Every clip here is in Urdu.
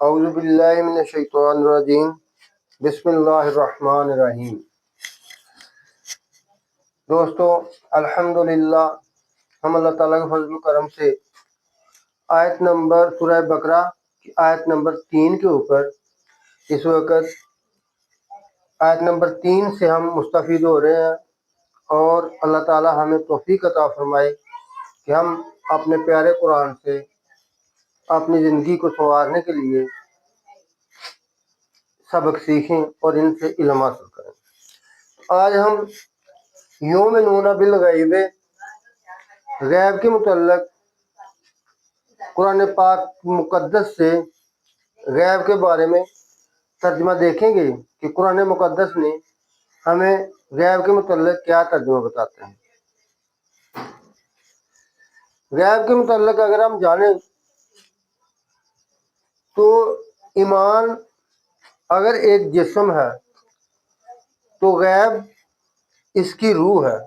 اعوذ باللہ من الشیطان الرجیم بسم اللہ الرحمن الرحیم۔ دوستو، الحمدللہ ہم اللہ تعالیٰ کے فضل و کرم سے آیت نمبر سورہ بقرہ کی آیت نمبر 3 کے اوپر اس وقت آیت نمبر 3 سے ہم مستفید ہو رہے ہیں، اور اللہ تعالیٰ ہمیں توفیق عطا فرمائے کہ ہم اپنے پیارے قرآن سے اپنی زندگی کو سنوارنے کے لیے سبق سیکھیں اور ان سے علم حاصل کریں۔ آج ہم یؤمنون بالغیب، غیب کے متعلق قرآن پاک مقدس سے غیب کے بارے میں ترجمہ دیکھیں گے کہ قرآن مقدس نے ہمیں غیب کے متعلق کیا ترجمہ بتاتے ہیں۔ غیب کے متعلق اگر ہم جانیں تو ایمان اگر ایک جسم ہے تو غیب اس کی روح ہے،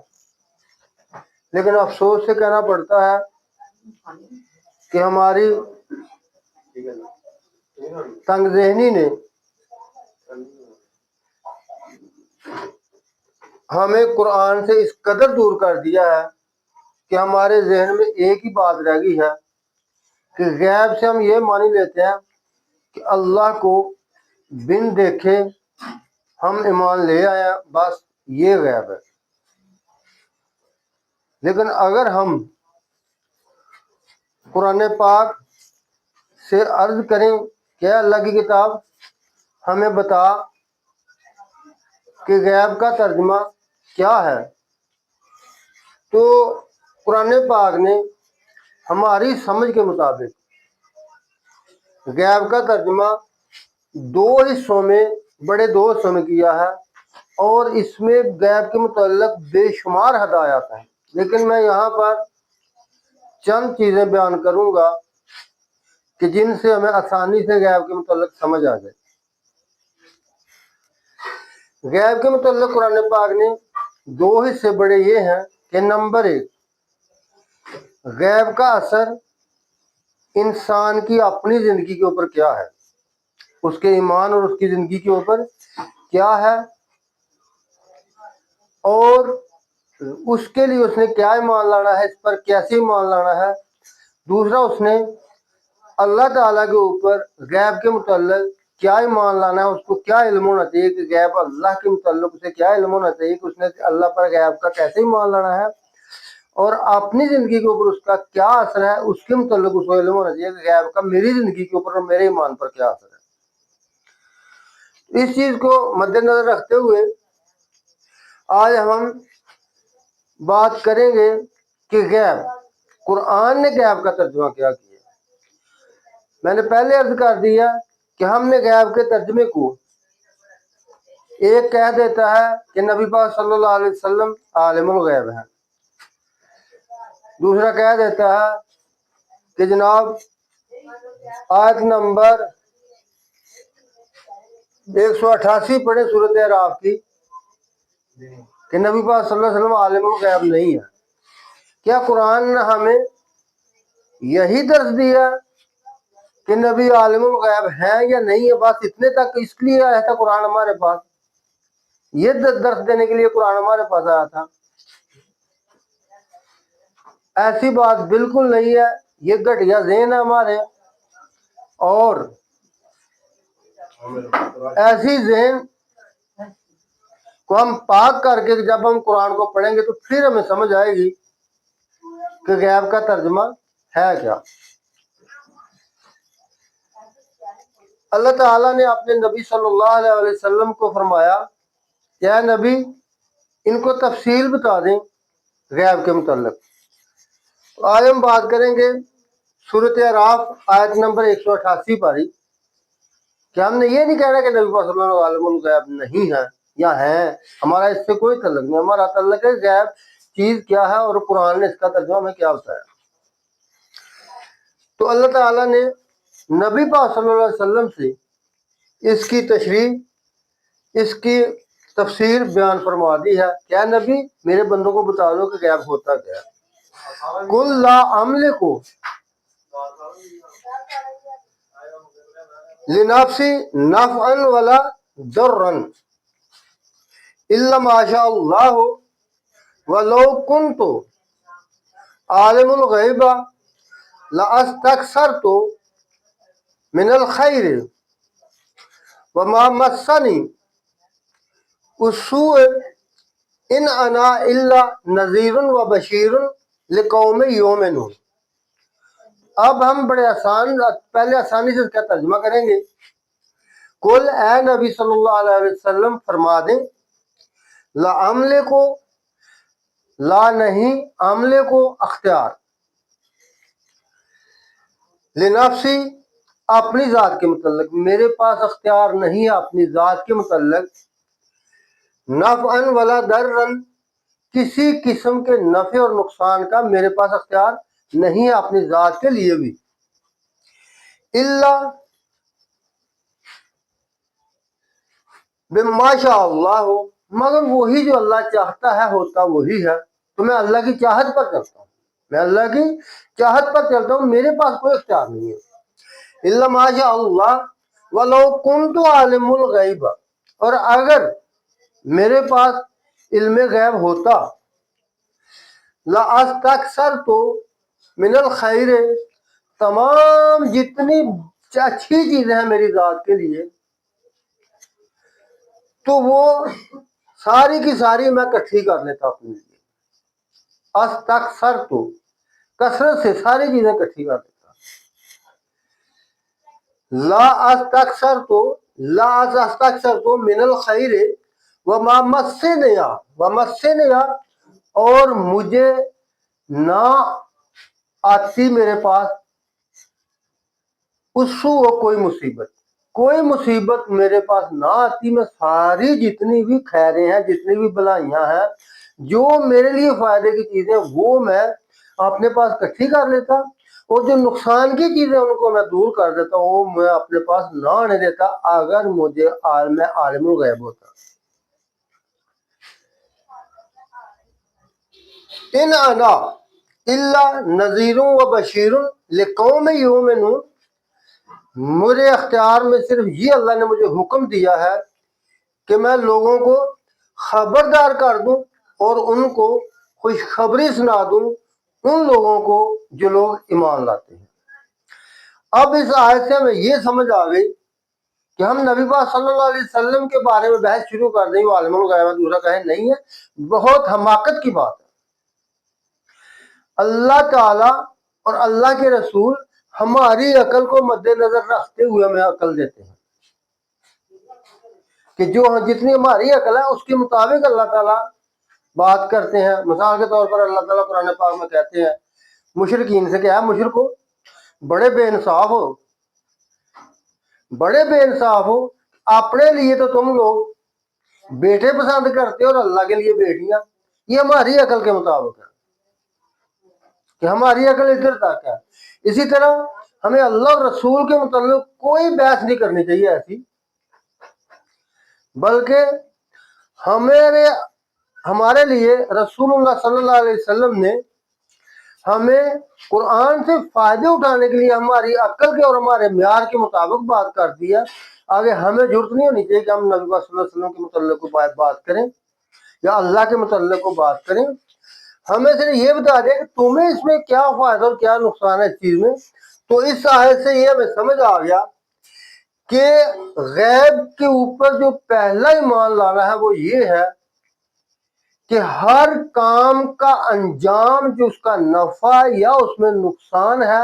لیکن افسوس سے کہنا پڑتا ہے کہ ہماری تنگ ذہنی نے ہمیں قرآن سے اس قدر دور کر دیا ہے کہ ہمارے ذہن میں ایک ہی بات رہ گئی ہے کہ غیب سے ہم یہ مان لیتے ہیں کہ اللہ کو بن دیکھے ہم ایمان لے آئے ہیں، بس یہ غیب ہے۔ لیکن اگر ہم قرآن پاک سے عرض کریں کہ اللہ کی کتاب ہمیں بتا کہ غیب کا ترجمہ کیا ہے، تو قرآن پاک نے ہماری سمجھ کے مطابق غیب کا ترجمہ بڑے دو حصوں میں کیا ہے، اور اس میں غیب کے متعلق بے شمار ہدایات ہیں، لیکن میں یہاں پر چند چیزیں بیان کروں گا کہ جن سے ہمیں آسانی سے غیب کے متعلق سمجھ آ جائے۔ غیب کے متعلق قرآن پاک نے دو حصے بڑے یہ ہیں کہ نمبر 1، غیب کا اثر انسان کی اپنی زندگی کے اوپر کیا ہے، اس کے ایمان اور اس کی زندگی کے اوپر کیا ہے، اور اس کے لیے اس نے کیا ایمان لانا ہے، اس پر کیسے ایمان لانا ہے۔ دوسرا، اس نے اللہ تعالیٰ کے اوپر غیب کے متعلق کیا ایمان لانا ہے، اس کو کیا علم ہونا چاہیے کہ غیب اللہ کے متعلق اسے کیا علم ہونا چاہیے کہ اس نے اللہ پر غیب کا کیسے ایمان لانا ہے، اور اپنی زندگی کے اوپر اس کا کیا اثر ہے، اس کے متعلق اس کو علم ہونا چاہیے کہ غیب کا میری زندگی کے اوپر اور میرے ایمان پر کیا اثر ہے۔ اس چیز کو مد نظر رکھتے ہوئے آج ہم بات کریں گے کہ غیب، قرآن نے غیب کا ترجمہ کیا کیا۔ میں نے پہلے عرض کر دیا کہ ہم نے غیب کے ترجمے کو ایک کہہ دیتا ہے کہ نبی پاک صلی اللہ علیہ وسلم عالم الغیب ہیں، دوسرا کہہ دیتا ہے کہ جناب آیت نمبر 188 پڑھے سورۃ اعراف کی کہ نبی پاک صلی اللہ علیہ وسلم عالم الغیب نہیں ہے۔ کیا قرآن نے ہمیں یہی درس دیا کہ نبی عالم الغیب ہیں یا نہیں ہے، بس اتنے تک اس لیے آیا تھا قرآن ہمارے پاس، یہ درس دینے کے لیے قرآن ہمارے پاس آیا تھا؟ ایسی بات بالکل نہیں ہے، یہ گھٹیا ذہن ہے ہمارے، اور ایسی ذہن کو ہم پاک کر کے جب ہم قرآن کو پڑھیں گے تو پھر ہمیں سمجھ آئے گی کہ غیب کا ترجمہ ہے کیا۔ اللہ تعالیٰ نے اپنے نبی صلی اللہ علیہ وسلم کو فرمایا کہ اے نبی، ان کو تفصیل بتا دیں غیب کے متعلق۔ تو آج ہم بات کریں گے سورۃ اعراف آیت نمبر 188 پر ہی، کہ ہم نے یہ نہیں کہنا کہ نبی پاک صلی اللہ علیہ وسلم عالم الغیب نہیں ہے یا ہیں، ہمارا اس سے کوئی تعلق نہیں، ہمارا تعلق ہے غیب چیز کیا ہے اور قرآن نے اس کا ترجمہ ہمیں کیا بتایا۔ تو اللہ تعالیٰ نے نبی پاک صلی اللہ علیہ وسلم سے اس کی تشریح، اس کی تفسیر بیان فرما دی ہے۔ کیا نبی میرے بندوں کو بتا دو کہ غیب ہوتا کیا ہے۔ قل لا املک لنفسی نفعا ولا ضرا الا ما شاء اللہ ولو کنت عالم الغیب لاستکثرت من الخیر وما مسنی السوء ان انا الا نذیر و بشیر لقوم یؤمنون۔ اب ہم بڑے پہلے آسانی سے اس کا ترجمہ کریں گے۔ کل اے نبی صلی اللہ علیہ وسلم فرما دیں، لا عملے کو، لا نہیں، عملے کو اختیار، لنفسی اپنی ذات کے متعلق، میرے پاس اختیار نہیں ہے اپنی ذات کے متعلق، نفعا ولا ضرا، کسی قسم کے نفع اور نقصان کا میرے پاس اختیار نہیں ہے اپنی ذات کے لیے بھی، الا بما شاء اللہ، مگر وہی جو اللہ چاہتا ہے ہوتا وہی ہے۔ تو میں اللہ کی چاہت پر چلتا ہوں، میں اللہ کی چاہت پر چلتا ہوں، میرے پاس کوئی اختیار نہیں ہے۔ الا ما شاء اللہ ولو کنت عالم الغیب، اور اگر میرے پاس علم غیب ہوتا، لاستکثرت من الخیر، تمام جتنی اچھی چیزیں ہیں میری ذات کے لیے تو وہ ساری کی ساری میں اکٹھی کر لیتا اپنے لیے۔ استکثرت، کثرت سے ساری چیزیں اکٹھی کر لیتا۔ لا استکثرت من الخیر وما مسنی، اور مجھے نہ آتی میرے پاس اسو کوئی مصیبت میرے پاس نہ آتی، میں ساری جتنی بھی خیریں ہیں، جتنی بھی بھلائیاں ہیں، جو میرے لیے فائدے کی چیزیں وہ میں اپنے پاس اکٹھی کر لیتا، اور جو نقصان کی چیزیں ان کو میں دور کر دیتا ہوں، وہ میں اپنے پاس نہ آنے دیتا اگر میں عالم الغیب ہوتا۔ ان انا الا نذیر و بشیر لقوم یؤمنون، میرے اختیار میں صرف یہ اللہ نے مجھے حکم دیا ہے کہ میں لوگوں کو خبردار کر دوں اور ان کو خوشخبری سنا دوں، ان لوگوں کو جو لوگ ایمان لاتے ہیں۔ اب اس آیت سے ہمیں یہ سمجھ آ گئی کہ ہم نبی پاک صلی اللہ علیہ وسلم کے بارے میں بحث شروع کر دیں، وہ عالم الغیب دوسرا کہیں نہیں ہے، بہت حماقت کی بات ہے۔ اللہ تعالیٰ اور اللہ کے رسول ہماری عقل کو مد نظر رکھتے ہوئے ہمیں عقل دیتے ہیں کہ جو جتنی ہماری عقل ہے اس کے مطابق اللہ تعالیٰ بات کرتے ہیں۔ مثال کے طور پر اللہ تعالیٰ قرآن پاک میں کہتے ہیں مشرکین سے کہ اے مشرکو، بڑے بے انصاف ہو، اپنے لیے تو تم لوگ بیٹے پسند کرتے ہو اور اللہ کے لیے بیٹیاں، یہ ہماری عقل کے مطابق ہے کہ ہماری عقل ادھر تک ہے۔ اسی طرح ہمیں اللہ اور رسول کے متعلق کوئی بحث نہیں کرنی چاہیے ایسی، بلکہ ہمارے لیے رسول اللہ صلی اللہ علیہ وسلم نے ہمیں قرآن سے فائدے اٹھانے کے لیے ہماری عقل کے اور ہمارے معیار کے مطابق بات کر دی ہے۔ آگے ہمیں ضرورت نہیں ہونی چاہیے کہ ہم نبی صلی اللہ علیہ وسلم کے متعلق کو بات کریں یا اللہ کے متعلق کو بات کریں، ہمیں صرف یہ بتا دیں کہ تمہیں اس میں کیا فائدہ اور کیا نقصان ہے اس چیز میں۔ تو اس آیت سے یہ ہمیں سمجھ آ گیا کہ غیب کے اوپر جو پہلا ایمان لانا ہے وہ یہ ہے کہ ہر کام کا انجام جو اس کا نفع یا اس میں نقصان ہے،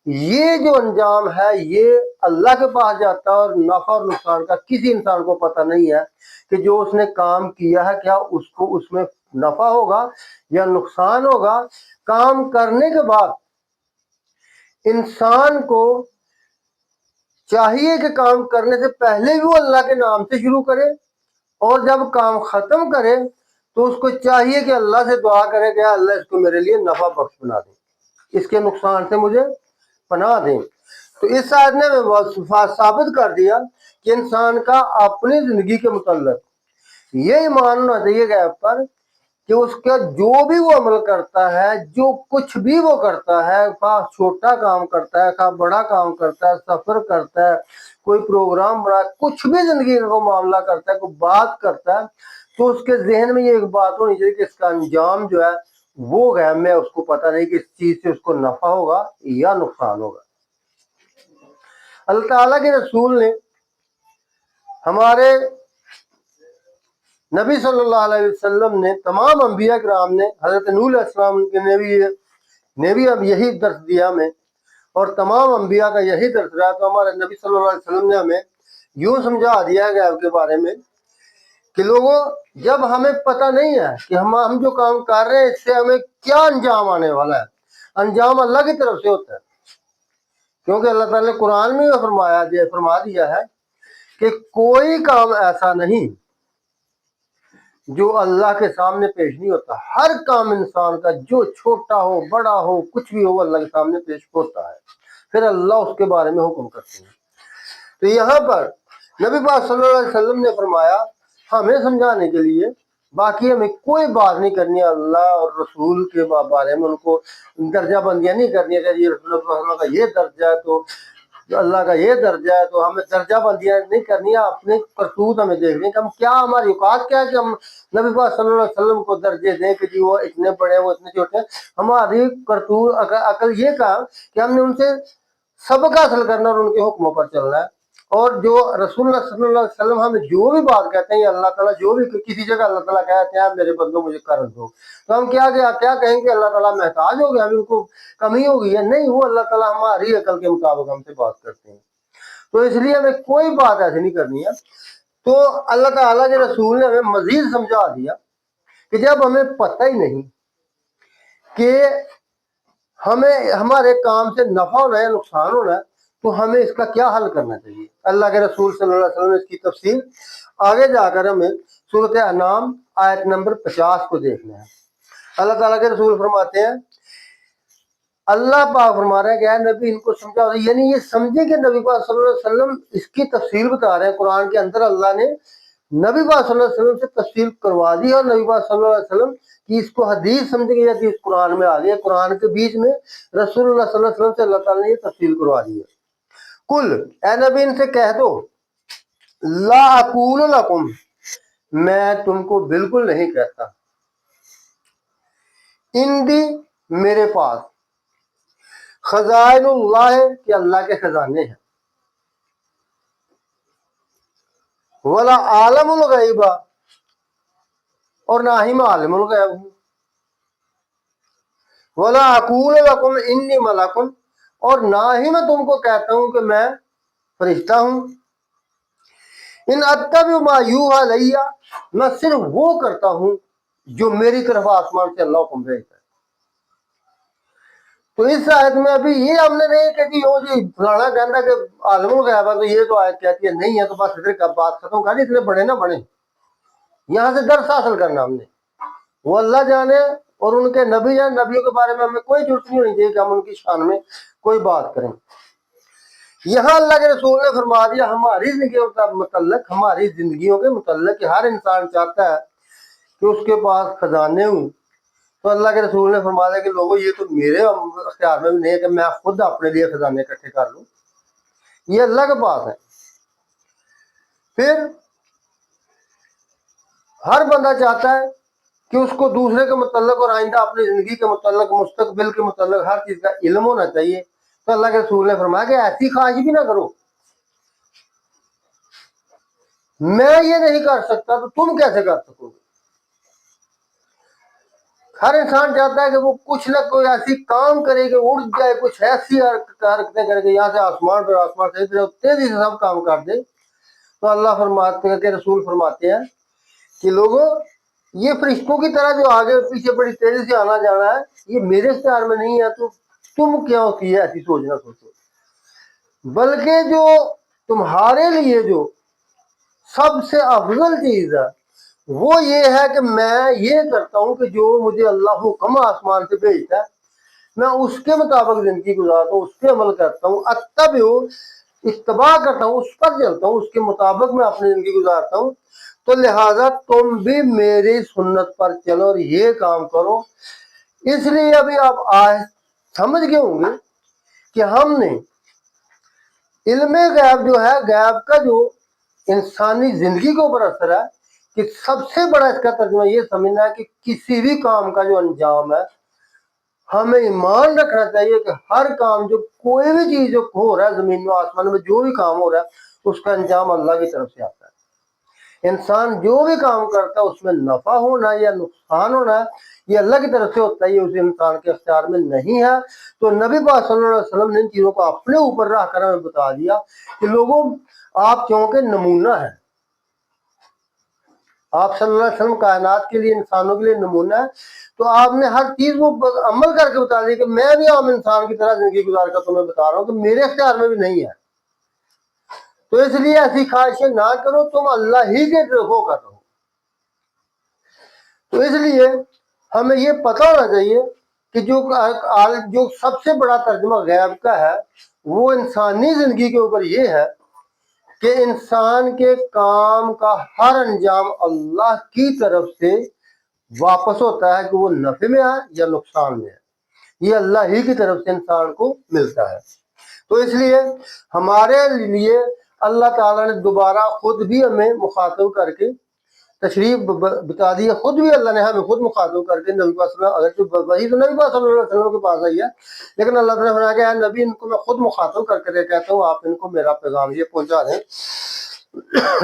یہ جو انجام ہے یہ اللہ کے پاس جاتا ہے، اور نفع اور نقصان کا کسی انسان کو پتہ نہیں ہے کہ جو اس نے کام کیا ہے کیا اس کو اس میں نفع ہوگا یا نقصان ہوگا۔ کام کرنے کے بعد انسان کو چاہیے کہ کام کرنے سے پہلے بھی وہ اللہ کے نام سے شروع کرے، اور جب کام ختم کرے تو اس کو چاہیے کہ اللہ سے دعا کرے کہ اللہ اس کو میرے لیے نفع بخش بنا دے، اس کے نقصان سے مجھے پناہ دیں۔ تو اس آیت نے ثابت کر دیا کہ انسان کا اپنی زندگی کے متعلق یہ ایمان ہونا چاہیے غیب پر کہ اس کا جو بھی وہ عمل کرتا ہے، جو کچھ بھی وہ کرتا ہے، خواہ چھوٹا کام کرتا ہے خواہ بڑا کام کرتا ہے، سفر کرتا ہے، کوئی پروگرام بنا، کچھ بھی زندگی کا کوئی معاملہ کرتا ہے، کوئی بات کرتا ہے، تو اس کے ذہن میں یہ ایک بات ہونی چاہیے کہ اس کا انجام جو ہے وہ غیب میں، اس کو پتہ نہیں کہ اس چیز سے اس کو نفع ہوگا یا نقصان ہوگا۔ اللہ تعالیٰ کے رسول نے ہمارے نبی صلی اللہ علیہ وسلم نے، تمام انبیاء کرام نے، حضرت نوح علیہ السلام نے بھی اب یہی درس دیا ہمیں، اور تمام انبیاء کا یہی درس رہا۔ تو ہمارے نبی صلی اللہ علیہ وسلم نے ہمیں یوں سمجھا دیا ہے غیب کے بارے میں کہ لوگوں، جب ہمیں پتہ نہیں ہے کہ ہم جو کام کر رہے ہیں اس سے ہمیں کیا انجام آنے والا ہے، انجام اللہ کی طرف سے ہوتا ہے، کیونکہ اللہ تعالیٰ نے قرآن میں فرما دیا ہے کہ کوئی کام ایسا نہیں جو اللہ کے سامنے پیش نہیں ہوتا۔ ہر کام انسان کا، جو چھوٹا ہو بڑا ہو کچھ بھی ہو، اللہ کے سامنے پیش ہوتا ہے، پھر اللہ اس کے بارے میں حکم کرتے ہیں۔ تو یہاں پر نبی پاک صلی اللہ علیہ وسلم نے فرمایا ہمیں سمجھانے کے لیے، باقی ہمیں کوئی بات نہیں کرنی اللہ اور رسول کے بارے میں، ان کو درجہ بندیاں نہیں کرنی ہے کہ یہ رسول اللہ صلی اللہ علیہ وسلم کا یہ درجہ ہے تو اللہ کا یہ درجہ ہے، تو ہمیں درجہ بندیاں نہیں کرنی ہے، اپنے کرتوت ہمیں دیکھنے ہیں کہ ہم کیا، ہماری اوقات کیا ہے کہ ہم نبی پاک صلی اللہ علیہ وسلم کو درجے دیں کہ جی وہ اتنے بڑے ہیں وہ اتنے چھوٹے ہیں۔ ہماری کرتوت عقل یہ کہا کہ ہم نے ان سے سبق حاصل کرنا اور ان کے حکموں پر چلنا ہے، اور جو رسول اللہ صلی اللہ علیہ وسلم ہمیں جو بھی بات کہتے ہیں، اللہ تعالیٰ جو بھی کسی جگہ اللہ تعالیٰ کہتے ہیں میرے بندوں مجھے قرض دو، تو ہم کیا کہیں گے اللہ تعالیٰ محتاج ہو گیا، ہم ان کو کمی ہو گئی ہے؟ نہیں، وہ اللہ تعالیٰ ہماری عقل کے مطابق ہم سے بات کرتے ہیں، تو اس لیے ہمیں کوئی بات ایسی نہیں کرنی ہے۔ تو اللہ تعالیٰ کے رسول نے ہمیں مزید سمجھا دیا کہ جب ہمیں پتہ ہی نہیں کہ ہمیں ہمارے کام سے نفع ہونا ہے نقصان ہونا ہے، تو ہمیں اس کا کیا حل کرنا چاہیے۔ اللہ کے رسول صلی اللہ علیہ وسلم نے اس کی تفصیل آگے جا کر ہمیں سورۃ انعام آیت نمبر 50 کو دیکھنا ہے۔ اللہ تعالیٰ کے رسول فرماتے ہیں، اللہ پاک فرما رہے ہیں کہ اے نبی ان کو سمجھا، یعنی یہ سمجھے کہ نبی پاک صلی اللہ علیہ وسلم اس کی تفصیل بتا رہے ہیں۔ قرآن کے اندر اللہ نے نبی پاک صلی اللہ علیہ وسلم سے تفصیل کروا دی، اور نبی پاک صلی اللہ علیہ وسلم کی اس کو حدیث سمجھ گئی حدیث قرآن میں آ گئی ہے، قرآن کے بیچ میں رسول اللہ صلی اللہ علیہ وسلم سے اللہ تعالیٰ نے یہ تفصیل کروا دی ہے۔ کل، اے نبی ان سے کہہ دو، لا اقول لکم، میں تم کو بالکل نہیں کہتا، اندی، میرے پاس، خزائن اللہ، کہ اللہ کے خزانے ہیں، ولا عالم الغیبہ، اور نہ ہی میں عالم الغیب ہوں، ولا اقول لکم انی ملک، اور نہ ہی میں تم کو کہتا ہوں کہ میں فرشتہ ہوں، ان اتبع ما یوحی الی، میں صرف وہ کرتا ہوں جو میری طرف آسمان سے اللہ حکم بھیجتا ہے۔ تو اس آیت میں ابھی یہ ہم نے نہیں کہ جی فلانا کہنا کہ عالم الغیب ہے، تو یہ تو آیت کہتی ہے نہیں ہے، تو بس ادھر کا بات ختم کر، اتنے بڑے نہ بنے، یہاں سے درس حاصل کرنا ہم نے، وہ اللہ جانے اور ان کے نبی جانے، نبیوں کے بارے میں ہمیں کوئی ضرورت نہیں ہونی چاہیے کہ ہم ان کی شان میں کوئی بات کریں۔ یہاں اللہ کے رسول نے فرما دیا ہماری زندگیوں کا متعلق، ہماری زندگیوں کے متعلق، کہ ہر انسان چاہتا ہے کہ اس کے پاس خزانے ہوں، تو اللہ کے رسول نے فرما دیا کہ لوگوں یہ تو میرے اختیار میں بھی نہیں ہے کہ میں خود اپنے لیے خزانے اکٹھے کر لوں، یہ اللہ کے پاس ہے۔ پھر ہر بندہ چاہتا ہے کہ اس کو دوسرے کے متعلق اور آئندہ اپنی زندگی کے متعلق، مستقبل کے متعلق ہر چیز کا علم ہونا چاہیے، تو اللہ کے رسول نے فرمایا کہ ایسی خواہش بھی نہ کرو، میں یہ نہیں کر سکتا تو تم کیسے کر سکو گے۔ ہر انسان چاہتا ہے کہ وہ کچھ نہ کوئی ایسی کام کرے کہ اڑ جائے، کچھ ایسی حرکتیں کرے کہ یہاں سے آسمان پر، آسمان سے تیزی سے سب کام کر دے۔ تو اللہ فرماتے ہیں کہ رسول فرماتے ہیں کہ لوگوں، یہ فرشتوں کی طرح جو آگے پیچھے بڑی تیزی سے آنا جانا ہے، یہ میرے اختیار میں نہیں ہے، تو تم کیوں کی ہے ایسی سوچنا سوچو، بلکہ جو تمہارے لیے جو سب سے افضل چیز ہے وہ یہ ہے کہ میں یہ کرتا ہوں کہ جو مجھے اللہ حکم آسمان سے بھیجتا ہے میں اس کے مطابق زندگی گزارتا ہوں، اس پہ عمل کرتا ہوں، اتبع، اتباع کرتا ہوں، اس پر چلتا ہوں، اس کے مطابق میں اپنی زندگی گزارتا ہوں۔ تو لہٰذا تم بھی میری سنت پر چلو اور یہ کام کرو۔ اس لیے ابھی آپ سمجھ گئے ہوں گے کہ ہم نے علم غیب جو ہے، غیب کا جو انسانی زندگی کے اوپر اثر ہے، کہ سب سے بڑا اس کا ترجمہ یہ سمجھنا ہے کہ کسی بھی کام کا جو انجام ہے، ہمیں ایمان رکھنا چاہیے کہ ہر کام، جو کوئی بھی چیز جو ہو رہا ہے زمین میں آسمان میں، جو بھی کام ہو رہا ہے، اس کا انجام اللہ کی طرف سے آتا ہے۔ انسان جو بھی کام کرتا ہے اس میں نفع ہونا یا نقصان ہونا ہے، یہ اللہ کی طرف سے ہوتا ہے، یہ اس انسان کے اختیار میں نہیں ہے۔ تو نبی پاک صلی اللہ علیہ وسلم نے ان چیزوں کو اپنے اوپر رکھ کر ہمیں بتا دیا کہ لوگوں، آپ کیونکہ نمونہ ہیں، آپ صلی اللہ علیہ وسلم کائنات کے لیے، انسانوں کے لیے نمونہ ہے، تو آپ نے ہر چیز کو عمل کر کے بتا دیا کہ میں بھی عام انسان کی طرح زندگی گزار کر تمہیں بتا رہا ہوں کہ میرے اختیار میں بھی نہیں ہے۔ تو اس لیے ایسی خواہشیں نہ کرو، تم اللہ ہی کے ہو کر رہو۔ تو اس لیے ہمیں یہ پتہ ہونا چاہیے کہ جو سب سے بڑا ترجمہ غیب کا ہے، وہ انسانی زندگی کے اوپر یہ ہے کہ انسان کے کام کا ہر انجام اللہ کی طرف سے واپس ہوتا ہے، کہ وہ نفع میں ہے یا نقصان میں ہے، یہ اللہ ہی کی طرف سے انسان کو ملتا ہے۔ تو اس لیے ہمارے لیے اللہ تعالیٰ نے دوبارہ خود بھی ہمیں مخاطب کر کے تشریف بتا دی ہے، خود بھی اللہ نے ہمیں خود مخاطب کر کے نبی پاک صلی اللہ علیہ وسلم، وہی تو نبی پاک صلی اللہ علیہ وسلم کے پاس آئی ہے، لیکن اللہ تعالیٰ نے فرمایا کہ اے نبی، ان کو میں خود مخاطب کر کے کہتا ہوں، آپ ان کو میرا پیغام یہ پہنچا دیں۔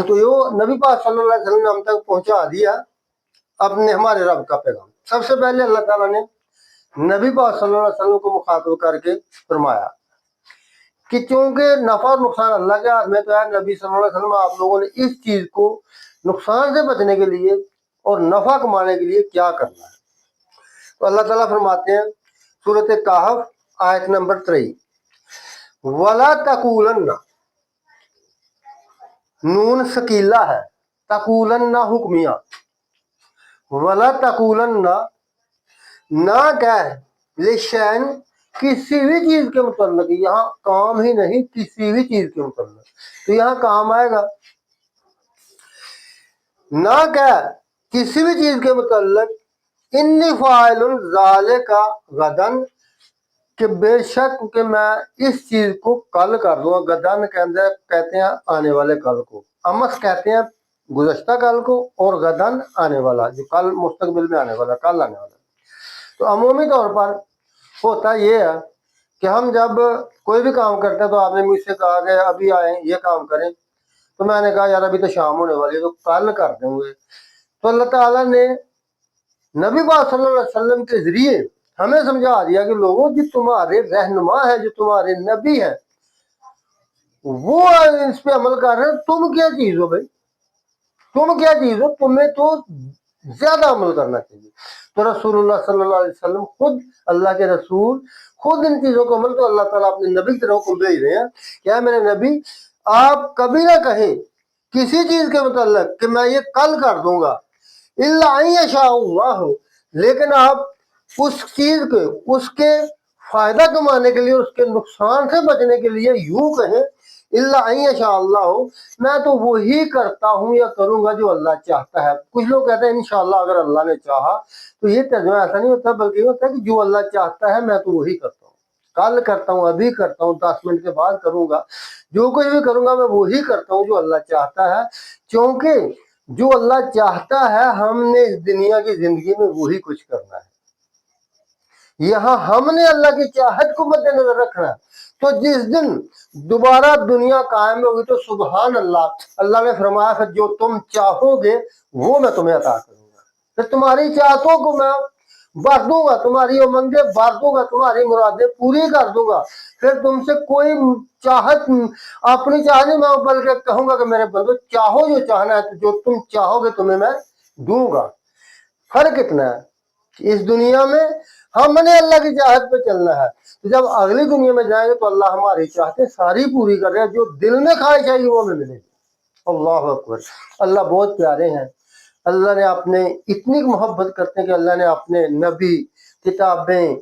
تو یہ نبی پاک صلی اللہ علیہ وسلم نے ہم تک پہنچا دیا اپنے ہمارے رب کا پیغام۔ سب سے پہلے اللہ تعالیٰ نے نبی پاک صلی اللہ علیہ وسلم کو مخاطب کر کے فرمایا کہ چونکہ نفع اور نقصان اللہ کے ہاتھ میں، تو ہے نبی صلی اللہ علیہ وسلم، آپ لوگوں نے اس چیز کو نقصان سے بچنے کے لیے اور نفع کمانے کے لیے کیا کرنا ہے۔ تو اللہ تعالیٰ فرماتے ہیں سورۃ کہف آیت نمبر 3، وَلَا تَقُولَنَّ، نون ثقیلہ ہے، تقولن حکمیہ، وَلَا تَقُولَنَّ، نہ کہہ، لِشَیْءٍ، کسی بھی چیز کے متعلق، یہاں کام ہی نہیں، کسی بھی چیز کے متعلق، تو یہاں کام آئے گا، نہ کہہ کسی بھی چیز کے متعلق، انی فاعل ذالک غدن، کہ بے شک کہ میں اس چیز کو کل کر دوں گا۔ غدن کہتے ہیں آنے والے کل کو، امس کہتے ہیں گزشتہ کل کو، اور غدن آنے والا، جو کل مستقبل میں آنے والا، کل آنے والا۔ تو عمومی طور پر ہوتا یہ ہے کہ ہم جب کوئی بھی کام کرتے ہیں، تو آپ نے مجھ سے کہا کہ ابھی آئیں یہ کام کریں، تو میں نے کہا یار ابھی تو شام ہونے والی ہے، تو کل کر دیں گے۔ تو اللہ تعالیٰ نے نبی پاک صلی اللہ علیہ وسلم کے ذریعے ہمیں سمجھا دیا کہ لوگوں، جو تمہارے رہنما ہے، جو تمہارے نبی ہیں، وہ اس پہ عمل کر رہے ہیں، تم کیا چیز ہو بھائی، تم کیا چیز ہو، تمہیں تو زیادہ عمل کرنا چاہیے۔ تو رسول اللہ صلی اللہ علیہ وسلم خود، اللہ کے رسول خود ان چیزوں کو عمل، تو اللہ تعالیٰ اپنے نبی کی طرف کو بھیج رہے ہیں کہ اے میرے نبی، آپ کبھی نہ کہیں کسی چیز کے متعلق کہ میں یہ کل کر دوں گا، الا ان یشاء اللہ، لیکن آپ اس چیز کے، اس کے فائدہ کمانے کے لیے، اس کے نقصان سے بچنے کے لیے یوں کہیں الا ان یشاء اللہ، میں تو وہی کرتا ہوں یا کروں گا جو اللہ چاہتا ہے۔ کچھ لوگ کہتے ہیں انشاءاللہ اگر اللہ نے چاہا، تو یہ ترجمہ ایسا نہیں ہوتا، بلکہ یہ ہوتا ہے کہ جو اللہ چاہتا ہے میں تو وہی کرتا ہوں، کل کرتا ہوں، ابھی کرتا ہوں، 10 منٹ کے بعد کروں گا، جو کچھ بھی کروں گا میں وہی کرتا ہوں جو اللہ چاہتا ہے، کیونکہ جو اللہ چاہتا ہے ہم نے اس دنیا کی زندگی میں وہی کچھ کرنا ہے۔ یہاں ہم نے اللہ کی چاہت کو مد نظر رکھنا ہے۔ تو جس دن دوبارہ دنیا قائم ہوگی تو سبحان اللہ، اللہ نے فرمایا کہ جو تم چاہو گے وہ میں تمہیں عطا کروں گا، پھر تمہاری چاہتوں کو میں بھر دوں گا، تمہاری امنگیں بھر دوں گا، تمہاری مرادیں پوری کر دوں گا، پھر تم سے کوئی چاہت، اپنی چاہت نہیں، میں بلکہ کہوں گا کہ میرے بندو چاہو جو چاہنا ہے، تو جو تم چاہو گے تمہیں میں دوں گا۔ فرق اتنا ہے، اس دنیا میں ہم نے اللہ کی چاہت پہ چلنا ہے، تو جب اگلی دنیا میں جائیں گے تو اللہ ہماری چاہتیں ساری پوری کر رہے ہیں، جو دل میں خواہش آئی وہ ہمیں ملے گی۔ اللہ اکبر، اللہ بہت پیارے ہیں، اللہ نے اپنے اتنی محبت کرتے ہیں کہ اللہ نے اپنے نبی، کتابیں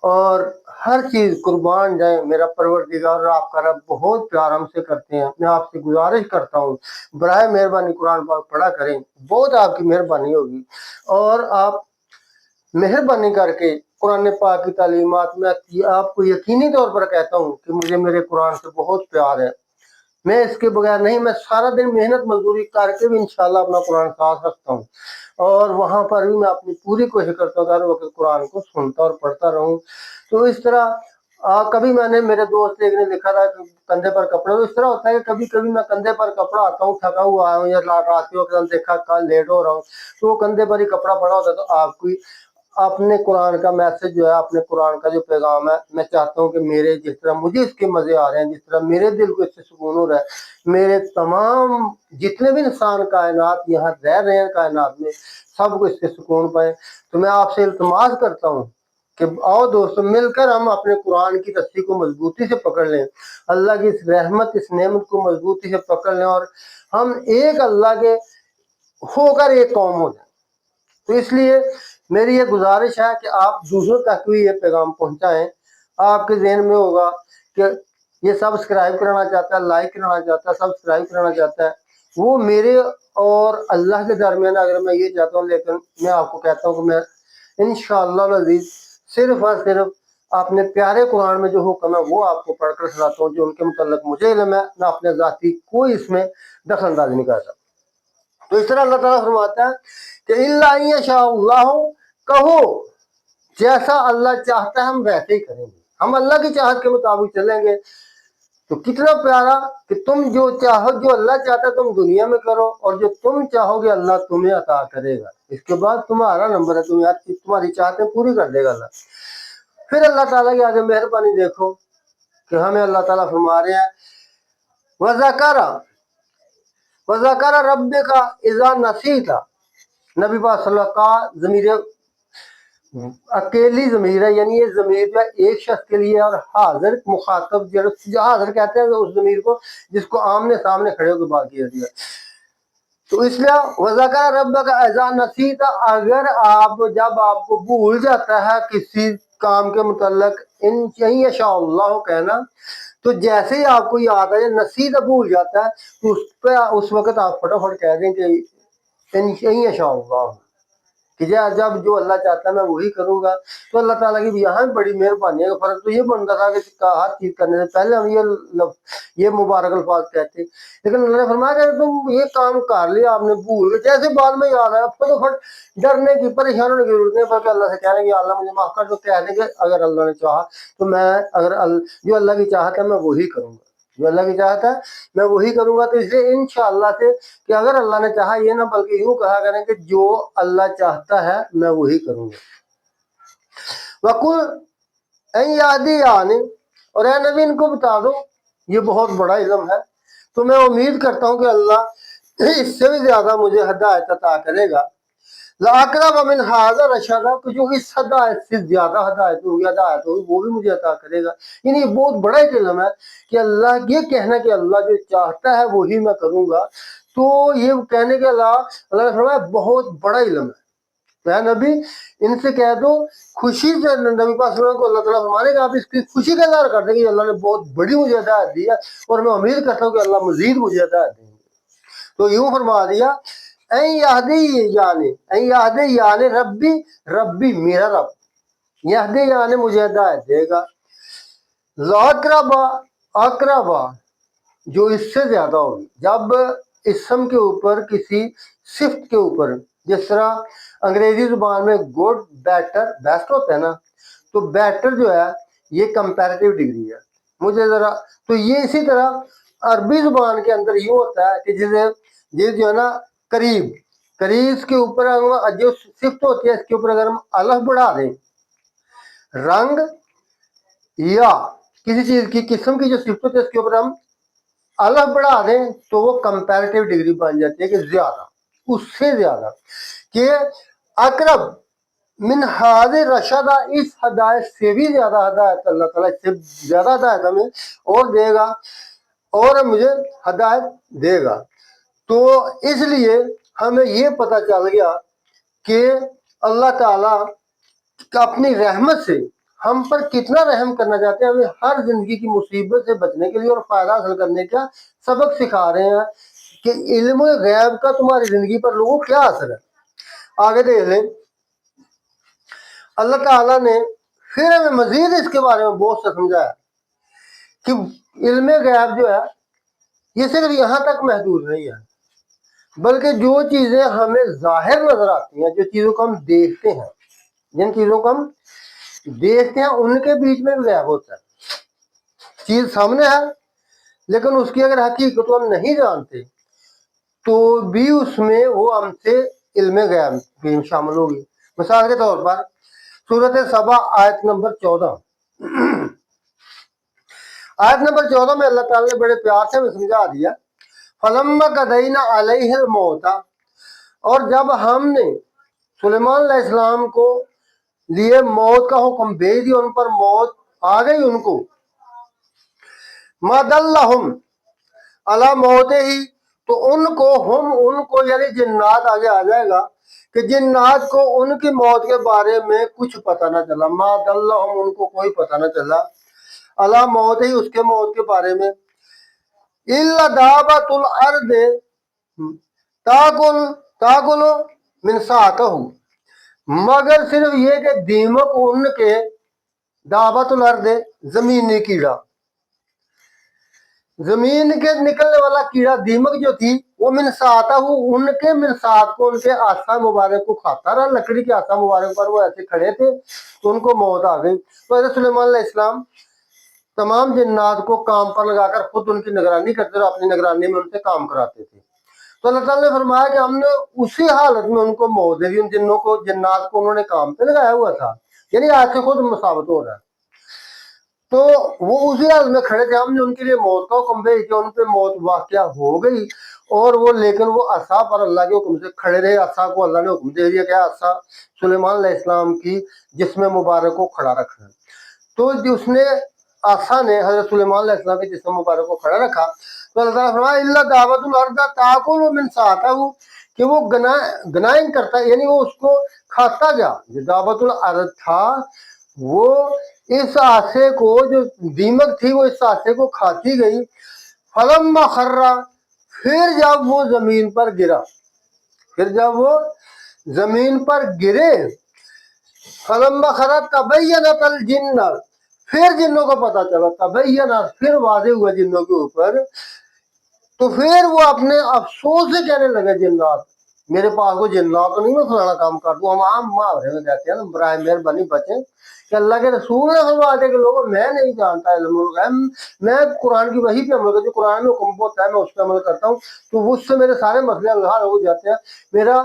اور ہر چیز قربان جائے میرا پروردگار اور آپ کا رب بہت پیار ہم سے کرتے ہیں. میں آپ سے گزارش کرتا ہوں برائے مہربانی قرآن پاک پڑھا کریں, بہت آپ کی مہربانی ہوگی. اور آپ مہربانی کر کے قرآن پاک کی تعلیمات میں آپ کو یقینی طور پر کہتا ہوں کہ مجھے میرے قرآن سے بہت پیار ہے. میں اس کے بغیر نہیں, میں سارا دن محنت مزدوری کر کے بھی انشاءاللہ اپنا قرآن ساتھ رکھتا ہوں, اور وہاں پر بھی میں اپنی پوری کوشش کرتا ہوں کہ ہر وقت قرآن کو سنتا اور پڑھتا رہوں. تو اس طرح کبھی میں نے, میرے دوست ایک نے لکھا تھا کہ کندھے پر کپڑا, تو اس طرح ہوتا ہے کہ کبھی کبھی میں کندھے پر کپڑا آتا ہوں, تھکا ہوا آیا ہوں یا رات کے وقت دیکھا کل لیٹ ہو رہا ہوں, تو وہ کندھے پر ہی کپڑا پڑا ہوتا ہے. تو آپ کو اپنے قرآن کا میسج جو ہے, اپنے قرآن کا جو پیغام ہے, میں چاہتا ہوں کہ میرے جس طرح مجھے اس کے مزے آ رہے ہیں, جس طرح میرے دل کو اس سے سکون ہو رہا ہے, میرے تمام جتنے بھی انسان کائنات یہاں رہ رہے ہیں کائنات میں, سب کو اس سے سکون پائے. تو میں آپ سے التماس کرتا ہوں کہ آؤ دوستو مل کر ہم اپنے قرآن کی رسی کو مضبوطی سے پکڑ لیں, اللہ کی اس رحمت اس نعمت کو مضبوطی سے پکڑ لیں, اور ہم ایک اللہ کے ہو کر ایک قوم ہو جائیں. تو اس لیے میری یہ گزارش ہے کہ آپ دوسروں تک بھی یہ پیغام پہنچائیں. آپ کے ذہن میں ہوگا کہ یہ سبسکرائب کرانا چاہتا ہے, لائک کرانا چاہتا ہے, سبسکرائب کرانا چاہتا ہے, وہ میرے اور اللہ کے درمیان اگر میں یہ چاہتا ہوں, لیکن میں آپ کو کہتا ہوں کہ میں انشاءاللہ العزیز صرف اور صرف اپنے پیارے قرآن میں جو حکم ہے وہ آپ کو پڑھ کر سناتا ہوں, جو ان کے متعلق مجھے علم ہے. نہ اپنے ذاتی کوئی اس میں دخل اندازی نہیں کرتا. تو اس طرح اللہ تعالیٰ فرماتا ہے کہ الا ان یشاء اللہ, کہو جیسا اللہ چاہتا ہے ہم ویسے ہی کریں گے, ہم اللہ کی چاہت کے مطابق چلیں گے. تو کتنا پیارا کہ تم جو چاہو, جو اللہ چاہتا ہے تم دنیا میں کرو, اور جو تم چاہو گے اللہ تمہیں عطا کرے گا. اس کے بعد تمہارا نمبر ہے, تمہیں ہر چیز تمہاری چاہتیں پوری کر دے گا اللہ. پھر اللہ تعالیٰ کی آگے مہربانی دیکھو کہ ہمیں اللہ تعالیٰ فرما رہے ہیں وَذَكَرَ رَبِّكَ إِذَا نَسِيتَ. نبی پاک صلی اللہ کا ضمیر اکیلی ضمیر ہے, یعنی یہ ضمیر جو ہے ایک شخص کے لیے, اور حاضر مخاطب جو حاضر کہتے ہیں اس ضمیر کو جس کو آمنے سامنے کھڑے ہو کے بات کیا دیا. تو اس لیے وَذَكَرَ رَبَّكَ إِذَا نَسِيتَ, اگر آپ جب آپ کو بھول جاتا ہے کسی کام کے متعلق, ان یشاء اللہ کہنا, تو جیسے ہی آپ کو یاد آئے نصیحت بھول جاتا ہے, تو اس پہ اس وقت آپ فٹافٹ کہہ دیں کہ ان یشاء اللہ, کہ جب جو اللہ چاہتا ہے میں وہی کروں گا. تو اللہ تعالیٰ کی بھی یہاں بڑی مہربانی ہے. فرق تو یہ بنتا تھا کہ ہر چیز کرنے سے پہلے ہم یہ مبارک الفاظ کہتے, لیکن اللہ نے فرمایا کہ تم یہ کام کر لیا, آپ نے بھول گئے, جیسے بعد میں یاد آیا فٹافٹ ڈرنے کی پریشان ہونے کی ضرورت نہیں, بلکہ اللہ سے کہہ رہے کہ اللہ مجھے معاف کر دو. کہہ دیں کہ اگر اللہ نے چاہا تو میں, اگر جو اللہ کی چاہت ہے میں وہی کروں گا, جو اللہ کی چاہت ہے میں وہی کروں گا. تو اس لیے انشاءاللہ سے کہ اگر اللہ نے چاہا, یہ نہ بلکہ یوں کہا کریں کہ جو اللہ چاہتا ہے میں وہی کروں گا. وَقُلْ اَنْ يَهْدِيَانِ, اور اے نبی ان کو بتا دو, یہ بہت بڑا علم ہے. تو میں امید کرتا ہوں کہ اللہ اس سے بھی زیادہ مجھے ہدایت عطا کرے گا. لَأَقْرَبَ مِنْ هَٰذَا رَشَدًا, تو جو اس ہدایت سے زیادہ ہدایت ہوگی وہ بھی مجھے عطا کرے گا. یعنی یہ بہت بڑا علم ہے کہ اللہ یہ کہنا کہ اللہ جو چاہتا ہے وہی میں کروں گا. تو یہ کہنے کے اللہ نے فرمایا بہت بڑا علم ہے. تو نبی ان سے کہہ دو خوشی سے, نبی پاک صلی اللہ علیہ وسلم کو اللہ تعالیٰ فرمانے کا آپ اس کی خوشی کا اظہار کر دیں کہ اللہ نے بہت بڑی مجھے ہدایت دی ہے, اور میں امید کرتا ہوں کہ اللہ مزید مجھے ہدایت دیں گے. تو یوں فرما دیا این یہدی یعنی ربی میرا رب, یہدی یعنی مجھے ہدایت دے گا. اقربا جو اس سے زیادہ ہوگی, جب اسم کے اوپر کسی صفت کے اوپر, جس طرح انگریزی زبان میں گڈ بیٹر بیسٹ ہوتا ہے نا, تو بیٹر جو ہے یہ کمپیریٹیو ڈگری ہے. مجھے ذرا تو یہ اسی طرح عربی زبان کے اندر یوں ہوتا ہے کہ جسے یہ جو ہے نا قریب کے اوپر جو صفت ہوتی ہے اس کے اوپر اگر ہم الف بڑھا دیں, رنگ یا کسی چیز کی قسم کی جو صفت ہوتی ہے اس کے اوپر ہم الف بڑھا دیں, تو وہ کمپیریٹیو ڈگری بن جاتی ہے کہ زیادہ, اس سے زیادہ, کہ اقرب من ہذا رشد, اس ہدایت سے بھی زیادہ ہدایت اللہ تعالیٰ اس سے زیادہ ہدایت ہمیں اور دے گا, اور مجھے ہدایت دے گا. تو اس لیے ہمیں یہ پتہ چل گیا کہ اللہ تعالیٰ اپنی رحمت سے ہم پر کتنا رحم کرنا چاہتے ہیں، ہمیں ہر زندگی کی مصیبت سے بچنے کے لیے اور فائدہ حاصل کرنے کا سبق سکھا رہے ہیں کہ علم غیب کا تمہاری زندگی پر لوگوں کیا اثر ہے۔ آگے دیکھ لیں، اللہ تعالیٰ نے پھر ہمیں مزید اس کے بارے میں بہت سے سمجھایا کہ علم غیب جو ہے یہ صرف یہاں تک محدود نہیں ہے، بلکہ جو چیزیں ہمیں ظاہر نظر آتی ہیں، جو چیزوں کو ہم دیکھتے ہیں، جن چیزوں کو ہم دیکھتے ہیں ان کے بیچ میں بھی غیب ہوتا ہے۔ چیز سامنے ہے لیکن اس کی اگر حقیقت ہم نہیں جانتے تو بھی اس میں وہ ہم سے علم غیب بھی شامل ہوگی۔ مثال کے طور پر سورۃ سبا آیت نمبر 14، آیت نمبر 14 میں اللہ تعالیٰ نے بڑے پیار سے ہمیں سمجھا دیا، فَلَمَّا قَضَيْنَا عَلَيْهِ الْمَوْتَ، اور جب ہم نے سلیمان علیہ السلام کو لیے موت کا حکم بھیج دیا، ان پر موت آ گئی ان کو، مَا دَلَّهُمْ عَلَى مَوْتِهِ، تو ان کو یعنی جنات آگے آ جائے گا کہ جنات کو ان کی موت کے بارے میں کچھ پتہ نہ چلا، ما دلہم، ان کو کوئی پتہ نہ چلا، اللہ موت ہی اس کے موت کے بارے میں، الا دابۃ الارض تاکل من ساتہ، مگر صرف یہ کہ دیمک ان کے، دابۃ الارض زمینی کیڑا، زمین کے نکلنے والا کیڑا دیمک جو تھی وہ منساتا ہوں، ان کے منسات کو، ان کے آسا مبارک کو کھاتا رہا، لکڑی کے آسا مبارک پر وہ ایسے کھڑے تھے تو ان کو موت آ گئی۔ تو حضرت سلیمان علیہ السلام تمام جنات کو کام پر لگا کر خود ان کی نگرانی کرتے اور اپنی نگرانی میں ان سے کام کراتے تھے۔ تو اللہ تعالیٰ نے فرمایا کہ ہم نے اسی حالت میں ان کو موت دے دی، ان جنوں کو، جنات کو انہوں نے کام پہ لگایا ہوا تھا، یعنی آج سے خود ثابت ہو رہا ہے۔ تو وہ اسی حال میں کھڑے تھے، ہم نے ان کے لیے موت کا حکم بھیج دیا، ان پہ موت واقعہ ہو گئی، اور وہ لیکن وہ عصا پر اللہ کے حکم سے کھڑے رہے۔ عصا کو اللہ نے حکم دے دیا کہ عصا سلیمان علیہ السلام کی جسم مبارک کو کھڑا رکھنا، تو اس نے عصا نے حضرت سلیمان علیہ السلام کے جسم مبارک کو کھڑا رکھا۔ تو اللہ تعالیٰ فرمایا الا دعوت الارض تاکل من ساتہ، کہ وہ گنائنگ کرتا ہے، یعنی وہ اس کو کھاتا گیا۔ جو دعوت الارض تھا وہ اس آسے کو، جو دیمک تھی وہ اس آسے کو کھاتی گئی۔ فلما خرّا، پھر جب وہ زمین پر گرا، پھر جب وہ زمین پر گرے، فلما خرّا تبینت الجن، پھر جنوں کو پتا چلا، تبینت، پھر واضح ہوا جنوں کے اوپر، تو پھر وہ اپنے افسوس سے کہنے لگے جنات، میرے پاس وہ جنات تو نہیں، میں فلانا کام کر دوں۔ ہم عام محاورے میں کہتے ہیں نا، برائے مہربانی بچیں، کہ اللہ کے رسول نے فرما دیا کہ لوگوں میں نہیں جانتا علم الغیب، میں قرآن کی وحی پہ عمل کرتا ہوں، جو قرآن میں حکم ہوتا ہے میں اس پہ عمل کرتا ہوں، تو اس سے میرے سارے مسئلے حل ہو جاتے ہیں، میرا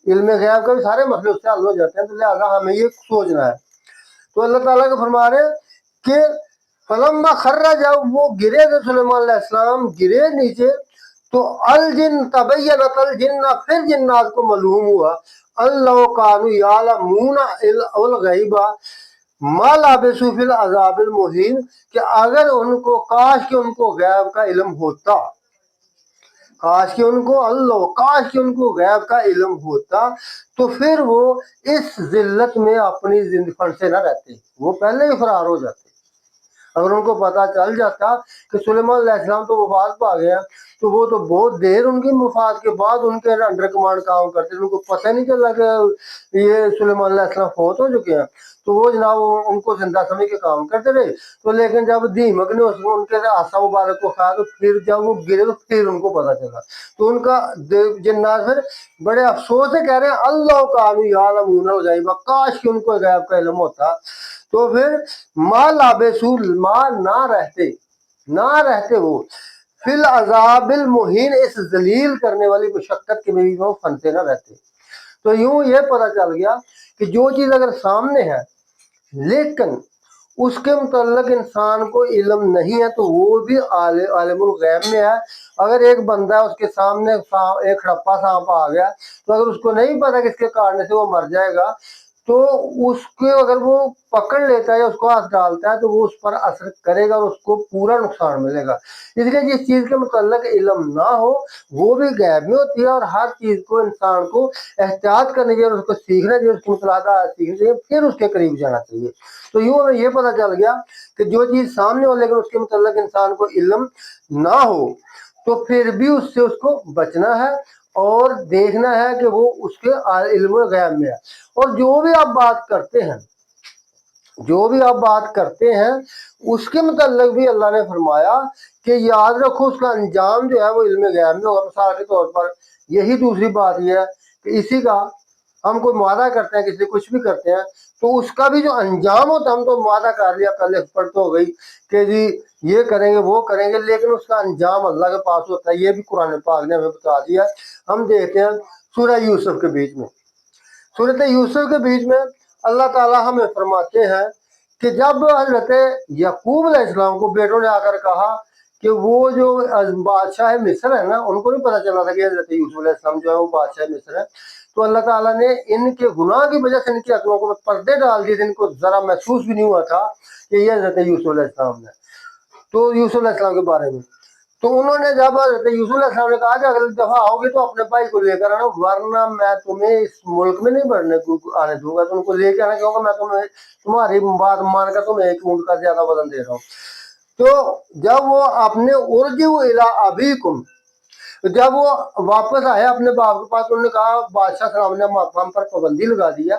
علم غیب کا بھی سارے مسئلے اس سے حل ہو جاتے ہیں، تو لہٰذا ہمیں یہ سوچنا ہے۔ تو اللہ تعالیٰ کو فرما رہے کہ فلما خرّا، جب وہ گرے تھے سلیمان علیہ السلام، گرے نیچے، تو الجن تبینت الجن، پھر جنات کو معلوم ہوا، اللہ کانوا یعلمون الغیب ما لبثوا فی العذاب المہین، کہ اگر ان کو، کاش کہ ان کو غیب کا علم ہوتا، کاش کہ ان کو اللہ، کاش کہ ان کو غیب کا علم ہوتا، تو پھر وہ اس ذلت میں اپنی زندگی پھنسے نہ رہتے، وہ پہلے ہی فرار ہو جاتے۔ اگر ان کو پتا چل جاتا کہ سلیمان علیہ السلام تو وفات پا گیا، تو وہ تو بہت دیر ان کی وفات کے بعد ان کے انڈر کمانڈ کام کرتے، ان کو پتہ نہیں چلا کہ یہ سلیمان علیہ السلام فوت ہو چکے ہیں، تو وہ جناب ان کو زندہ سمجھ کے کام کرتے رہے۔ تو لیکن جب دیمک نے ان کے آسا مبارک کو کھایا، تو پھر جب وہ گرے تو پھر ان کو پتا چلا، تو ان کا جنات پھر بڑے افسوس سے کہہ رہے ہیں اللہ کانوا یعلمون الغیب، کاش کہ ان کو غیب کا علم ہوتا، تو پھر ما لبثوا، ما نہ رہتے وہ فی العذاب المہین، اس ذلیل کرنے والی مشقت کے میں بھی وہ پھنسے نہ رہتے۔ تو یوں یہ پتہ چل گیا کہ جو چیز اگر سامنے ہے لیکن اس کے متعلق انسان کو علم نہیں ہے، تو وہ بھی عالم الغیب میں ہے۔ اگر ایک بندہ اس کے سامنے ایک ہڑپا سانپ آ گیا، تو اگر اس کو نہیں پتا کہ اس کے کاٹنے سے وہ مر جائے گا، تو اس کے اگر وہ پکڑ لیتا ہے یا اس کو ہاتھ ڈالتا ہے تو وہ اس پر اثر کرے گا اور اس کو پورا نقصان ملے گا۔ اس لیے جس چیز کے متعلق علم نہ ہو وہ بھی غیب میں ہوتی ہے، اور ہر چیز کو انسان کو احتیاط کرنی چاہیے، اس کو سیکھنا چاہیے، اس کی مطالعات سیکھنا چاہیے، پھر اس کے قریب جانا چاہیے۔ تو یوں ہمیں یہ پتہ چل گیا کہ جو چیز سامنے ہو لیکن اس کے متعلق انسان کو علم نہ ہو تو پھر بھی اس سے اس کو بچنا ہے اور دیکھنا ہے کہ وہ اس کے علم غیب میں ہے۔ اور جو بھی آپ بات کرتے ہیں اس کے متعلق بھی اللہ نے فرمایا کہ یاد رکھو اس کا انجام جو ہے وہ علم غیب میں ہوگا۔ مثال کے طور پر یہی دوسری بات یہ ہے کہ اسی کا ہم کوئی معاہدہ کرتے ہیں، کسی کچھ بھی کرتے ہیں تو اس کا بھی جو انجام ہوتا ہے، ہم تو معاہدہ کر لیا، پہلے ایکسپرٹ تو ہو گئی کہ جی یہ کریں گے وہ کریں گے، لیکن اس کا انجام اللہ کے پاس ہوتا ہے۔ یہ بھی قرآن پاک نے ہمیں بتا دیا۔ ہم دیکھتے ہیں سورہ یوسف کے بیچ میں، سورۃ یوسف کے بیچ میں اللہ تعالیٰ ہمیں فرماتے ہیں کہ جب حضرت یعقوب علیہ السلام کو بیٹوں نے آ کر کہا کہ وہ جو بادشاہ مصر ہے نا، ان کو نہیں پتہ چلا تھا کہ حضرت یوسف علیہ السلام جو ہے وہ بادشاہ مصر ہے، تو اللہ تعالیٰ نے ان کے گناہ کی وجہ سے ان کی عقلوں کو پردے ڈال دیے تھے، ان کو ذرا محسوس بھی نہیں ہوا تھا کہ یہ حضرت یوسف علیہ السلام ہے۔ تو یوسف علیہ السلام کے بارے میں تو انہوں نے جب حضرت یوسف علیہ السلام نے کہا کہ اگلی دفعہ آؤ گے تو اپنے بھائی کو لے کر آنا، ورنہ میں تمہیں اس ملک میں نہیں آنے دوں گا، تو ان کو لے کے آنا، کیونکہ میں تمہاری بات مان کر تمہیں ایک اونٹ کا زیادہ وزن دے رہا ہوں۔ تو جب وہ اپنے ارجعوا الی ابیکم، جب وہ واپس آئے اپنے باپ کے پاس، انہوں نے کہا بادشاہ سلام نے ہم پر پابندی لگا دیا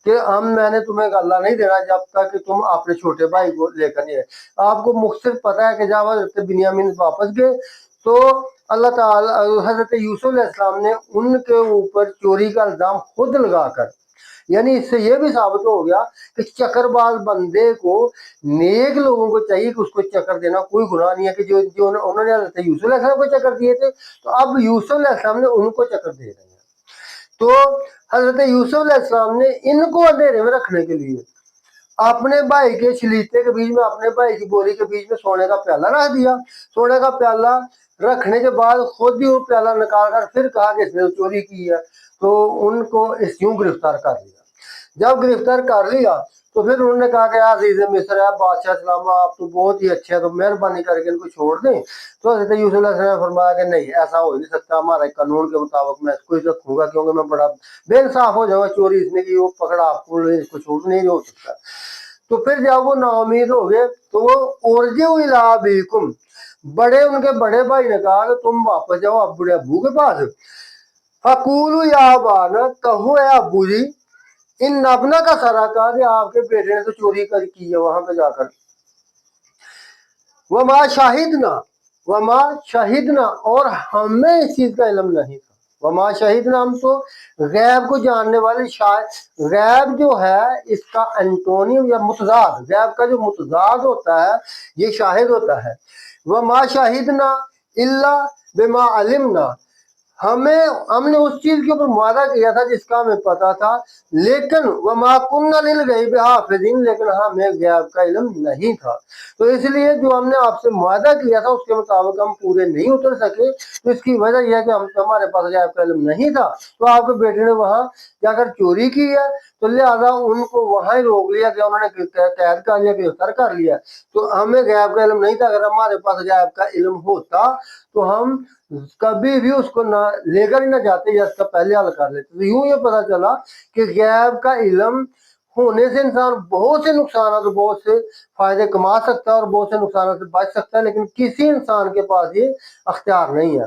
کہ میں نے تمہیں غلہ نہیں دینا جب تک کہ تم اپنے چھوٹے بھائی کو لے کر نہیں آئے۔ آپ کو مختصر پتہ ہے کہ جب حضرت بنیامین واپس گئے تو اللہ تعالیٰ حضرت یوسف علیہ السلام نے ان کے اوپر چوری کا الزام خود لگا کر، یعنی اس سے یہ بھی ثابت ہو گیا کہ چکر باز بندے کو، نیک لوگوں کو چاہیے کہ اس کو چکر دینا کوئی گناہ نہیں ہے، کہ جو انہوں نے حضرت یوسف علیہ السلام کو چکر دیے تھے تو اب یوسف علیہ السلام نے ان کو چکر دے رہے ہیں۔ تو حضرت یوسف علیہ السلام نے ان کو اندھیرے میں رکھنے کے لیے اپنے بھائی کے شلیتے کے بیچ میں، اپنے بھائی کی بوری کے بیچ میں سونے کا پیالہ رکھ دیا۔ سونے کا پیالہ رکھنے کے بعد خود بھی وہ پیالہ نکال کر پھر کہا کہ اس نے چوری کی ہے، تو ان کو اس یوں گرفتار کر لیا۔ جب گرفتار کر لیا تو پھر انہوں نے کہا کہ عزیز مصر ہے بادشاہ سلام، آپ تو بہت ہی اچھے ہیں، تو مہربانی کر کے ان کو چھوڑ دیں۔ تو حضرت یوسف علیہ السلام نے فرمایا کہ نہیں، ایسا ہو نہیں سکتا، ہمارے قانون کے مطابق میں اس کو ہی رکھوں گا، کیونکہ میں بڑا بے انصاف ہو جاؤں گا، چوری اس نے کی، وہ پکڑا، آپ کو اس کو چھوڑ نہیں ہو سکتا۔ تو پھر جب وہ نا امید ہو گئے تو وہ ارجعوا الی ابیکم، ان کے بڑے بھائی نے کہا کہ تم واپس جاؤ بڑے ابو کے پاس، فقولوا یا ابانا، کہو اے ابو جی، ان ابنا کا سرقہ، کہ آپ کے بیٹے نے تو چوری کی ہے وہاں پہ جا کر، وما شاہدنا، اور ہمیں اس چیز کا علم نہیں تھا۔ وما شاہدنا، ہم تو غیب کو جاننے والے، غیب جو ہے اس کا انٹونیم یا متضاد، غیب کا جو متضاد ہوتا ہے یہ شاہد ہوتا ہے۔ وما شاہدنا الا بما علمنا، ہم نے اس چیز کے اوپر معاہدہ کیا تھا جس کا ہمیں پتا تھا، لیکن وما كنا للغیب حافظین، لیکن ہمیں غیب کا علم نہیں تھا، تو اس لیے جو ہم نے آپ سے معاہدہ کیا تھا اس کے مطابق ہم پورے نہیں اتر سکے۔ تو اس کی وجہ یہ ہے کہ ہمارے پاس غیب کا علم نہیں تھا، تو آپ کے بیٹے نے وہاں جا کر چوری کی ہے، تو لہٰذا ان کو وہاں ہی روک لیا کہ انہوں نے قید کر لیا، گرفتار کر لیا۔ تو ہمیں غیب کا علم نہیں تھا، اگر ہمارے پاس غیب کا علم ہوتا تو ہم کبھی بھی اس کو نہ لے کر ہی نہ جاتے یا اس کا پہلے حل کر لیتے۔ تو یوں یہ پتا چلا کہ غیب کا علم ہونے سے انسان بہت سے نقصانات اور بہت سے فائدے کما سکتا ہے اور بہت سے نقصانات سے بچ سکتا ہے، لیکن کسی انسان کے پاس یہ اختیار نہیں ہے۔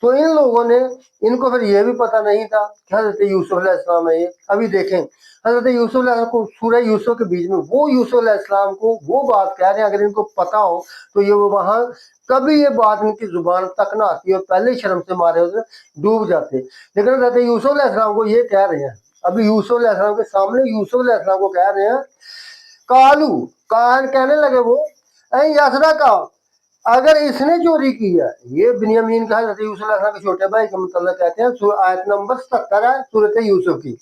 تو ان لوگوں نے، ان کو پھر یہ بھی پتہ نہیں تھا کہ حضرت یوسف علیہ السلام ہے یہ۔ ابھی دیکھیں حضرت یوسف علیہ السلام کو سورہ یوسف کے بیچ میں وہ یوسف علیہ السلام کو وہ بات کہہ رہے ہیں، اگر ان کو پتہ ہو تو یہ وہاں کبھی یہ بات ان کی زبان تک نہ آتی اور پہلے شرم سے مارے ہوتے ڈوب جاتے، لیکن حضرت یوسف علیہ السلام کو یہ کہہ رہے ہیں، ابھی یوسف علیہ السلام کے سامنے یوسف علیہ السلام کو کہہ رہے ہیں، کہنے لگے وہ، اے یاسرا کا، اگر اس نے چوری کی ہے، یہ بنیامین کا حضرت یوسف علیہ السلام کے چھوٹے بھائی کے متعلق کہتے ہیں، آیت نمبر 77 ہے سورۃ یوسف کی،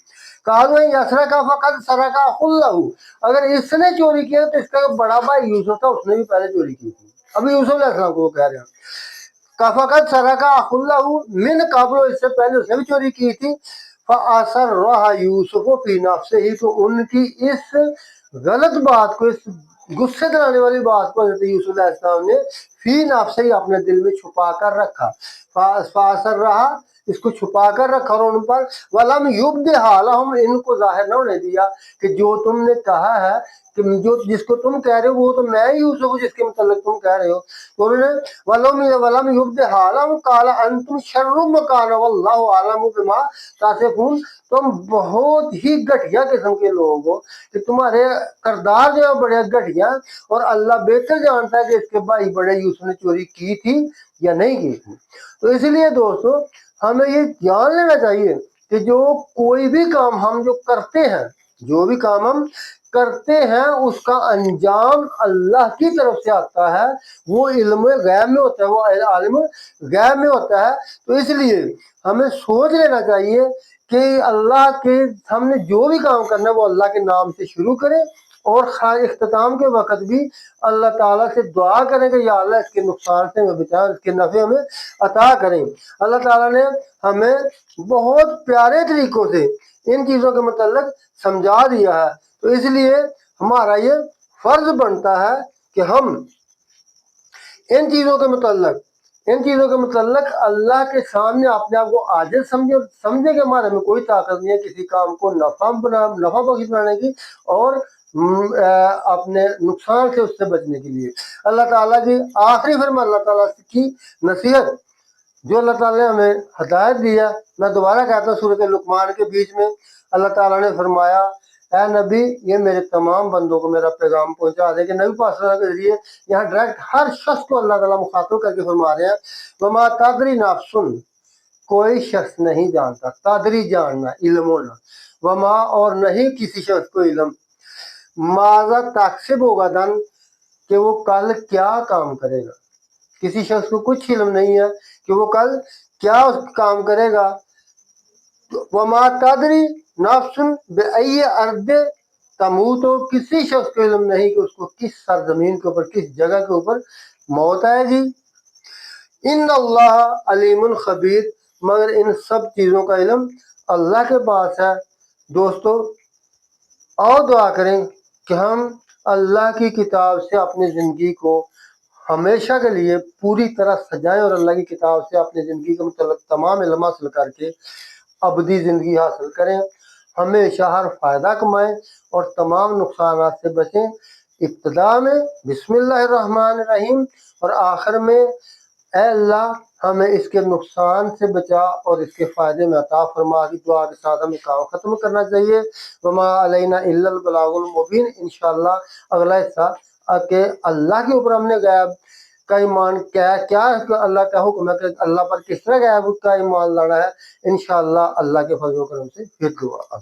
کہا یاسرا کا فقد سرقہ اخ لہ، اگر اس نے چوری کیا تو اس کا بڑا بھائی یوسف تھا، اس نے بھی پہلے چوری کی تھی۔ ابھی یوسف علیہ السلام کو وہ کہہ رہے ہیں فقد سرقہ اخ لہ من قبل، اس سے پہلے اس نے بھی چوری کی تھی، فَأَسَرَّهَا يُوسُفُ فِي نَفْسِهِ، تو ان کی اس غلط بات کو، اس غصے دلانے والی بات کو حضرت یوسف علیہ السلام نے فی نفس ہی اپنے دل میں چھپا کر رکھا. فَأَسَرَّهَا، اس کو چھپا کر رکھا اور ان پر وَلَمْ يُبْدِهَا لَهُمْ، ان کو ظاہر نہ ہونے دیا کہ جو تم نے کہا ہے، کہ جو جس کو تم کہہ رہے ہو وہ تو میں ہی یوسف ہوں جس کے متعلق تم کہہ رہے ہو. تو انہوں نے وَلَمْ يُبْدِهَا لَهُمْ قَالَ أَنْتُمْ شَرٌّ مَّكَانًا وَاللَّهُ أَعْلَمُ بِمَا تَصِفُونَ، تم بہت ہی گھٹیا قسم کے لوگ ہو کہ تمہارے کردار جو ہے بڑے گھٹیا، اور اللہ بہتر جانتا ہے کہ اس کے بھائی بڑے یوسف نے چوری کی تھی یا نہیں کی تھی. تو اس لیے دوستو ہمیں یہ جان لینا چاہیے کہ جو کوئی بھی کام ہم جو کرتے ہیں، جو بھی کام ہم کرتے ہیں اس کا انجام اللہ کی طرف سے آتا ہے، وہ علم غیب میں ہوتا ہے، وہ عالم غیب میں ہوتا ہے. تو اس لیے ہمیں سوچ لینا چاہیے کہ اللہ کے ہم نے جو بھی کام کرنا ہے وہ اللہ کے نام سے شروع کریں، اور اختتام کے وقت بھی اللہ تعالیٰ سے دعا کریں کہ یا اللہ اس کے نقصان سے ہمیں بچائیں، اس کے نفع ہمیں عطا کریں. اللہ تعالیٰ نے ہمیں بہت پیارے طریقوں سے ان چیزوں کے متعلق سمجھا دیا ہے. تو اس لیے ہمارا یہ فرض بنتا ہے کہ ہم ان چیزوں کے متعلق اللہ کے سامنے اپنے آپ کو عاجز سمجھے کہ ہمارے میں کوئی طاقت نہیں ہے کسی کام کو نفع بخش بنانے کی اور اپنے نقصان سے اس سے بچنے کے لیے. اللہ تعالیٰ کی آخری فرمان، اللہ تعالیٰ کی نصیحت جو اللہ تعالیٰ نے ہمیں ہدایت دی ہے، میں دوبارہ کہتا ہوں سورۃ لقمان کے بیچ میں اللہ تعالیٰ نے فرمایا اے نبی یہ میرے تمام بندوں کو میرا پیغام پہنچا دے. کہ نبی پاک صلی اللہ علیہ وسلم کے ذریعے یہاں ڈائریکٹ ہر شخص کو اللہ تعالیٰ مخاطب کر کے فرما رہے ہیں وما تدری نفس، کوئی شخص نہیں جانتا، تدری جاننا، علم ہونا، وما اور نہیں کسی شخص کو علم، ماذا تکسب ہوگا دن، کہ وہ کل کیا کام کرے گا. کسی شخص کو کچھ علم نہیں ہے کہ وہ کل کیا کام کرے گا. وما تدری نفس بأی ارض تموت، تو کسی شخص کو علم نہیں کہ اس کو کس سرزمین کے اوپر، کس جگہ کے اوپر موت آئے گی. ان اللہ علیم خبیر، مگر ان سب چیزوں کا علم اللہ کے پاس ہے. دوستو آؤ دعا کریں کہ ہم اللہ کی کتاب سے اپنی زندگی کو ہمیشہ کے لیے پوری طرح سجائیں، اور اللہ کی کتاب سے اپنی زندگی کے متعلق تمام علم حاصل کر کے ابدی زندگی حاصل کریں، ہمیشہ ہر فائدہ کمائیں اور تمام نقصانات سے بچیں. ابتدا میں بسم اللہ الرحمن الرحیم، اور آخر میں اے اللہ ہمیں اس کے نقصان سے بچا اور اس کے فائدے میں عطا فرما. کی دعا کے ساتھ ہمیں کام ختم کرنا چاہیے. وما علینا الا البلاغ المبین. انشاءاللہ اگلا حصہ کہ اللہ کے اوپر ہم نے غیب کا ایمان کیا اللہ کا حکم ہے کہ اللہ پر کس طرح غیب کا ایمان لانا ہے، انشاءاللہ اللہ کے فضل و کرم سے پھر دعا.